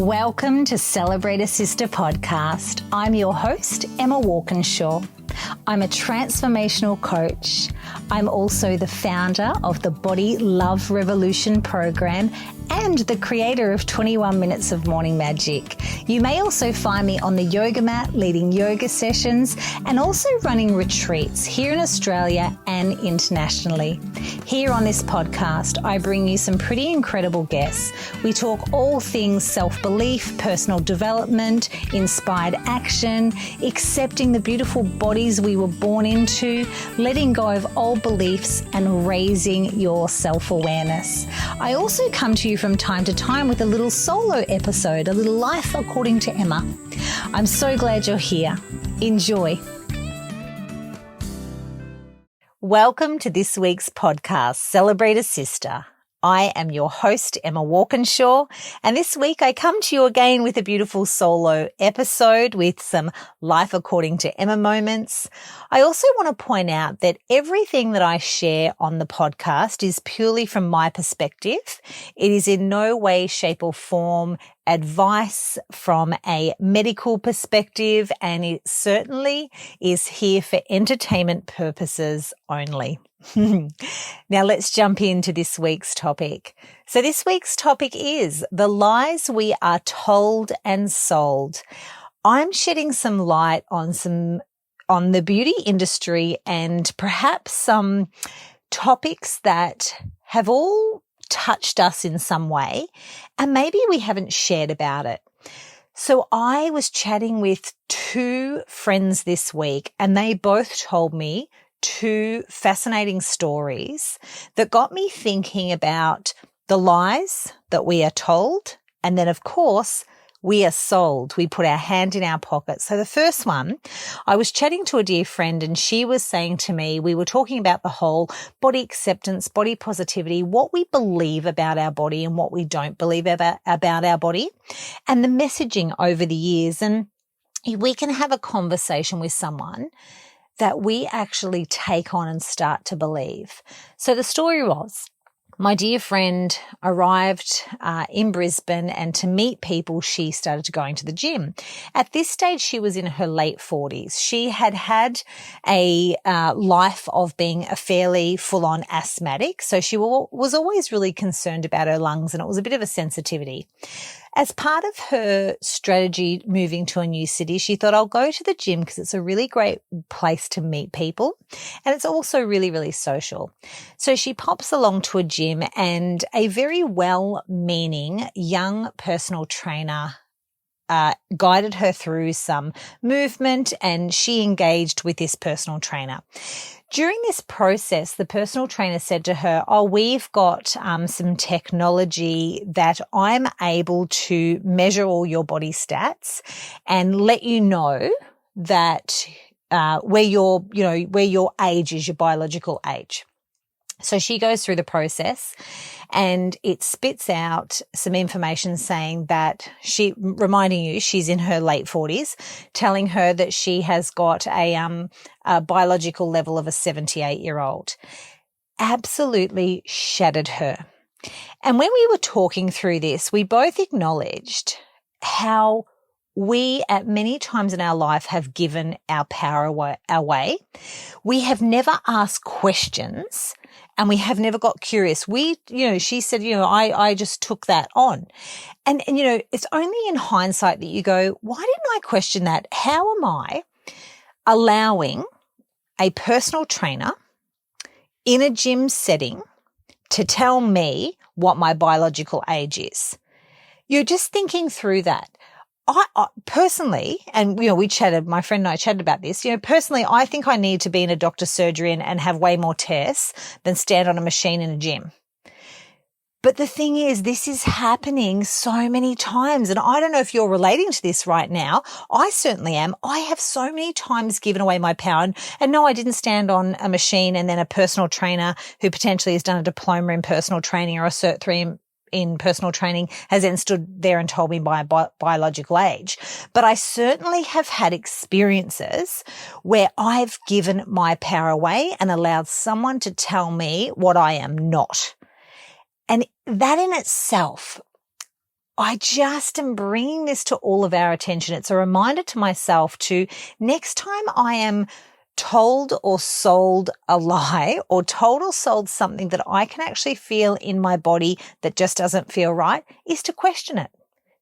Welcome to Celebrate a Sister podcast. I'm your host, Emma Walkinshaw. I'm a transformational coach. I'm also the founder of the Body Love Revolution program and the creator of 21 Minutes of Morning Magic. You may also find me on the yoga mat leading yoga sessions and also running retreats here in Australia and internationally. Here on this podcast, I bring you some pretty incredible guests. We talk all things self-belief, personal development, inspired action, accepting the beautiful bodies we were born into, letting go of old beliefs and raising your self-awareness. I also come to you from time to time with a little solo episode, a little life according to Emma. I'm so glad you're here. Enjoy. Welcome to this week's podcast, Celebrate a Sister. I am your host, Emma Walkinshaw, and this week I come to you again with a beautiful solo episode with some life according to Emma moments. I also want to point out that everything that I share on the podcast is purely from my perspective. It is in no way, shape or form advice from a medical perspective, and it certainly is here for entertainment purposes only. Now let's jump into this week's topic. So this week's topic is the lies we are told and sold. I'm shedding some light on the beauty industry and perhaps some topics that have all touched us in some way, and maybe we haven't shared about it. So I was chatting with two friends this week, and they both told me two fascinating stories that got me thinking about the lies that we are told, and then of course we are sold. We put our hand in our pocket. So the first one, I was chatting to a dear friend and she was saying to me, we were talking about the whole body acceptance, body positivity, what we believe about our body and what we don't believe about our body, and the messaging over the years. And we can have a conversation with someone that we actually take on and start to believe. So the story was, my dear friend arrived in Brisbane, and to meet people, she started going to the gym. At this stage, she was in her late 40s. She had had a life of being a fairly full-on asthmatic, so she was always really concerned about her lungs, and it was a bit of a sensitivity. As part of her strategy moving to a new city, she thought, I'll go to the gym because it's a really great place to meet people and it's also really, really social. So she pops along to a gym, and a very well-meaning young personal trainer guided her through some movement, and she engaged with this personal trainer. During this process, the personal trainer said to her, we've got some technology that I'm able to measure all your body stats and let you know that where your age is, your biological age. So she goes through the process and it spits out some information saying that reminding you she's in her late 40s, telling her that she has got a biological level of a 78-year-old. Absolutely shattered her. And when we were talking through this, we both acknowledged how we at many times in our life have given our power away. We have never asked questions. And we have never got curious. She said, I just took that on. And, it's only in hindsight that you go, why didn't I question that? How am I allowing a personal trainer in a gym setting to tell me what my biological age is? You're just thinking through that. I personally, and we chatted, my friend and I chatted about this, personally, I think I need to be in a doctor's surgery and have way more tests than stand on a machine in a gym. But the thing is, this is happening so many times, and I don't know if you're relating to this right now. I certainly am. I have so many times given away my power, and no, I didn't stand on a machine and then a personal trainer who potentially has done a diploma in personal training or a Cert 3 in personal training has then stood there and told me my biological age. But I certainly have had experiences where I've given my power away and allowed someone to tell me what I am not. And that in itself, I just am bringing this to all of our attention. It's a reminder to myself to next time I am told or sold a lie or told or sold something that I can actually feel in my body that just doesn't feel right, is to question it.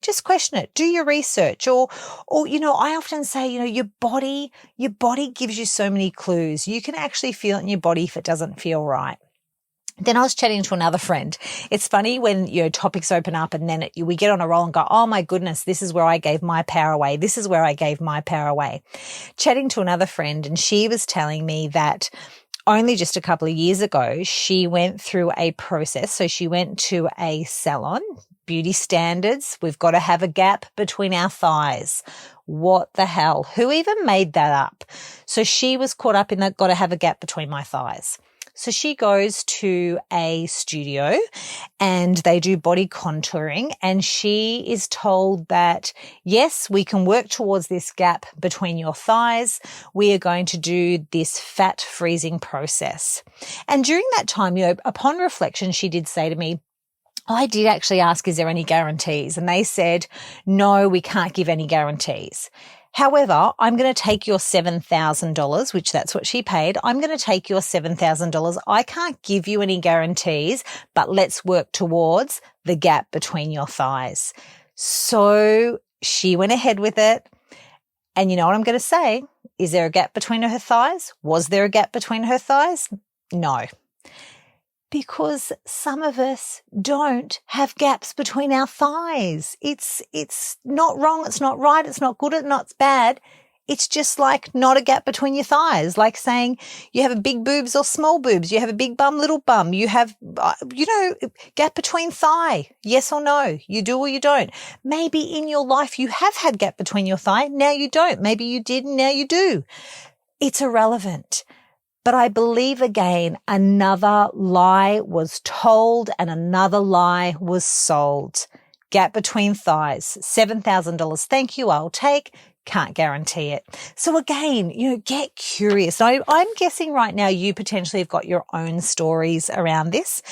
Just question it. Do your research or, I often say, your body gives you so many clues. You can actually feel it in your body if it doesn't feel right. Then I was chatting to another friend. It's funny when topics open up and then we get on a roll and go, oh my goodness, this is where I gave my power away. This is where I gave my power away. Chatting to another friend, and she was telling me that only just a couple of years ago, she went through a process. So she went to a salon, beauty standards. We've got to have a gap between our thighs. What the hell? Who even made that up? So she was caught up in that, got to have a gap between my thighs. So she goes to a studio and they do body contouring, and she is told that, yes, we can work towards this gap between your thighs. We are going to do this fat freezing process. And during that time, upon reflection, she did say to me, I did actually ask, is there any guarantees? And they said, no, we can't give any guarantees. However, I'm going to take your $7,000, which that's what she paid. I'm going to take your $7,000. I can't give you any guarantees, but let's work towards the gap between your thighs. So she went ahead with it. And you know what I'm going to say? Is there a gap between her thighs? Was there a gap between her thighs? No. Because some of us don't have gaps between our thighs. It's not wrong. It's not right. It's not good. It's not bad. It's just like not a gap between your thighs. Like saying you have a big boobs or small boobs. You have a big bum, little bum. You have, gap between thigh. Yes or no. You do or you don't. Maybe in your life you have had gap between your thigh. Now you don't. Maybe you did and now you do. It's irrelevant. But I believe again, another lie was told and another lie was sold. Gap between thighs, $7,000. Thank you, I'll take. Can't guarantee it. So again, get curious. I'm guessing right now you potentially have got your own stories around this.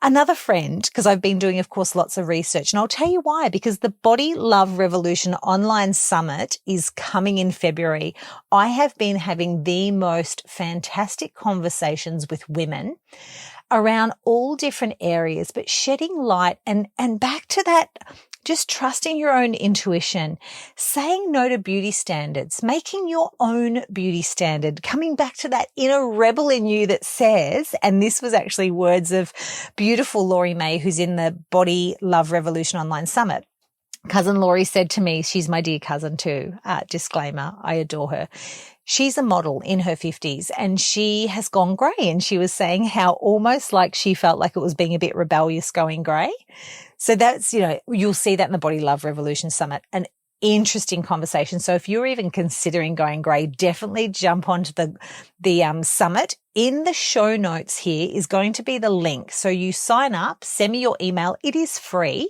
Another friend, because I've been doing, of course, lots of research, and I'll tell you why, because the Body Love Revolution online summit is coming in February. I have been having the most fantastic conversations with women around all different areas, but shedding light and back to that, just trusting your own intuition, saying no to beauty standards, making your own beauty standard, coming back to that inner rebel in you that says, and this was actually words of beautiful Laurie May, who's in the Body Love Revolution online summit. Cousin Laurie said to me, she's my dear cousin too, disclaimer, I adore her. She's a model in her 50s and she has gone grey, and she was saying how almost like she felt like it was being a bit rebellious going grey. So that's, you'll see that in the Body Love Revolution Summit, an interesting conversation. So if you're even considering going grey, definitely jump onto the summit. In the show notes here is going to be the link. So you sign up, send me your email. It is free.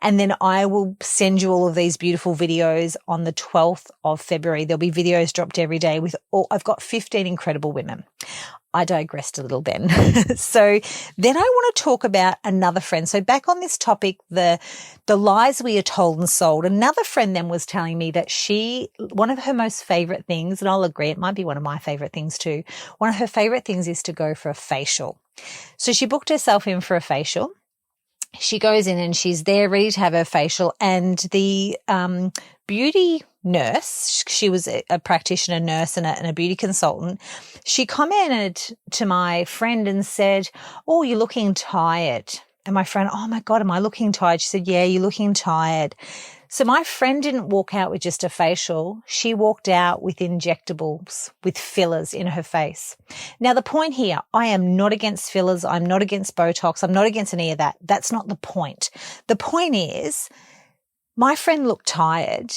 And then I will send you all of these beautiful videos on the 12th of February. There'll be videos dropped every day I've got 15 incredible women. I digressed a little then. So then I want to talk about another friend. So back on this topic, the lies we are told and sold. Another friend then was telling me that one of her most favorite things, and I'll agree, it might be one of my favorite things too. One of her favorite things is to go for a facial. So she booked herself in for a facial. She goes in and she's there ready to have her facial, and the beauty nurse, she was a practitioner nurse and a beauty consultant, she commented to my friend and said, oh, you're looking tired. And my friend, oh my God, am I looking tired? She said, yeah, you're looking tired. So my friend didn't walk out with just a facial. She walked out with injectables, with fillers in her face. Now, the point here, I am not against fillers. I'm not against Botox. I'm not against any of that. That's not the point. The point is, my friend looked tired.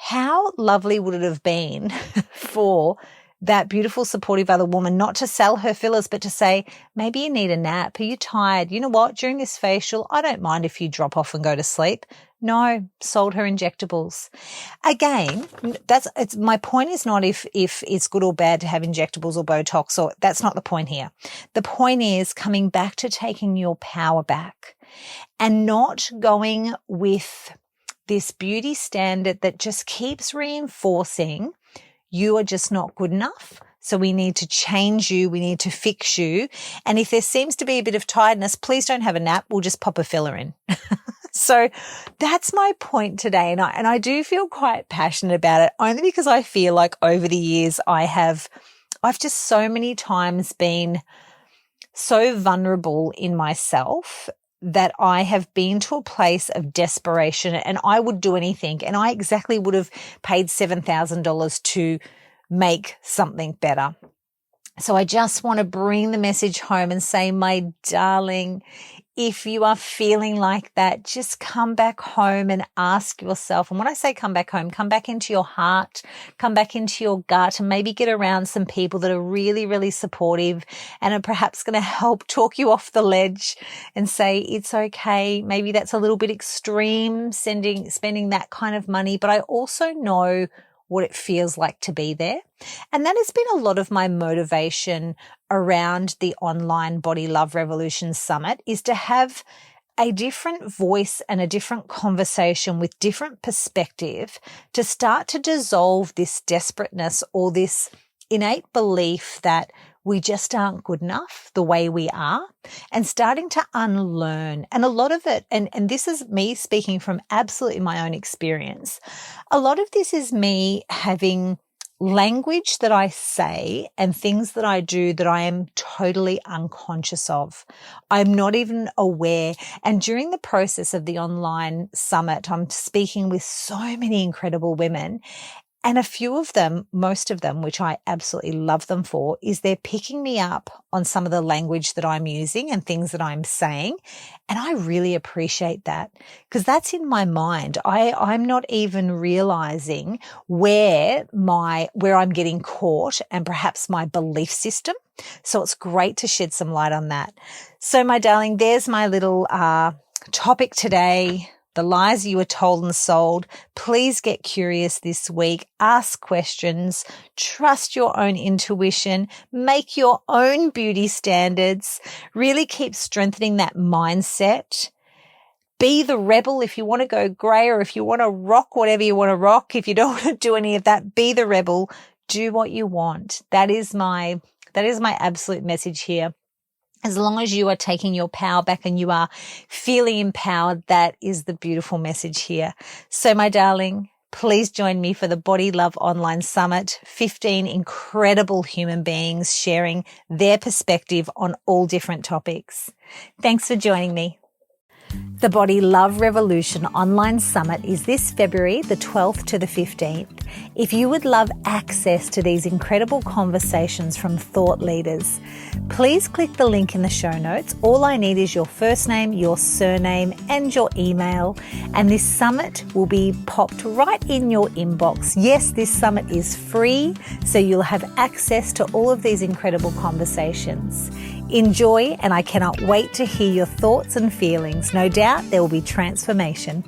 How lovely would it have been for that beautiful, supportive other woman not to sell her fillers, but to say, maybe you need a nap. Are you tired? You know what? During this facial, I don't mind if you drop off and go to sleep. No, sold her injectables. Again, my point is not if it's good or bad to have injectables or Botox, or that's not the point here. The point is coming back to taking your power back and not going with this beauty standard that just keeps reinforcing you are just not good enough. So we need to change you. We need to fix you. And if there seems to be a bit of tiredness, please don't have a nap. We'll just pop a filler in. So that's my point today. And I do feel quite passionate about it, only because I feel like over the years I've just so many times been so vulnerable in myself that I have been to a place of desperation, and I would do anything. And I exactly would have paid $7,000 to make something better. So I just want to bring the message home and say, my darling, if you are feeling like that, just come back home and ask yourself. And when I say come back home, come back into your heart, come back into your gut, and maybe get around some people that are really, really supportive and are perhaps going to help talk you off the ledge and say, it's okay. Maybe that's a little bit extreme, spending that kind of money, but I also know what it feels like to be there. And that has been a lot of my motivation around the online Body Love Revolution Summit, is to have a different voice and a different conversation with different perspective to start to dissolve this desperateness or this innate belief that we just aren't good enough the way we are, and starting to unlearn. And a lot of it, and this is me speaking from absolutely my own experience, a lot of this is me having language that I say and things that I do that I am totally unconscious of. I'm not even aware. And during the process of the online summit, I'm speaking with so many incredible women. And a few of them, most of them, which I absolutely love them for, is they're picking me up on some of the language that I'm using and things that I'm saying. And I really appreciate that, because that's in my mind. I'm not even realizing where I'm getting caught and perhaps my belief system. So it's great to shed some light on that. So my darling, there's my little topic today. The lies you were told and sold. Please get curious this week. Ask questions. Trust your own intuition. Make your own beauty standards. Really keep strengthening that mindset. Be the rebel if you want to go grey, or if you want to rock whatever you want to rock. If you don't want to do any of that, be the rebel. Do what you want. That is my absolute message here. As long as you are taking your power back and you are feeling empowered, that is the beautiful message here. So my darling, please join me for the Body Love Online Summit. 15 incredible human beings sharing their perspective on all different topics. Thanks for joining me. The Body Love Revolution Online Summit is this February the 12th to the 15th. If you would love access to these incredible conversations from thought leaders, please click the link in the show notes. All I need is your first name, your surname, and your email, and this summit will be popped right in your inbox. Yes, this summit is free, so you'll have access to all of these incredible conversations. Enjoy, and I cannot wait to hear your thoughts and feelings. No doubt there will be transformation.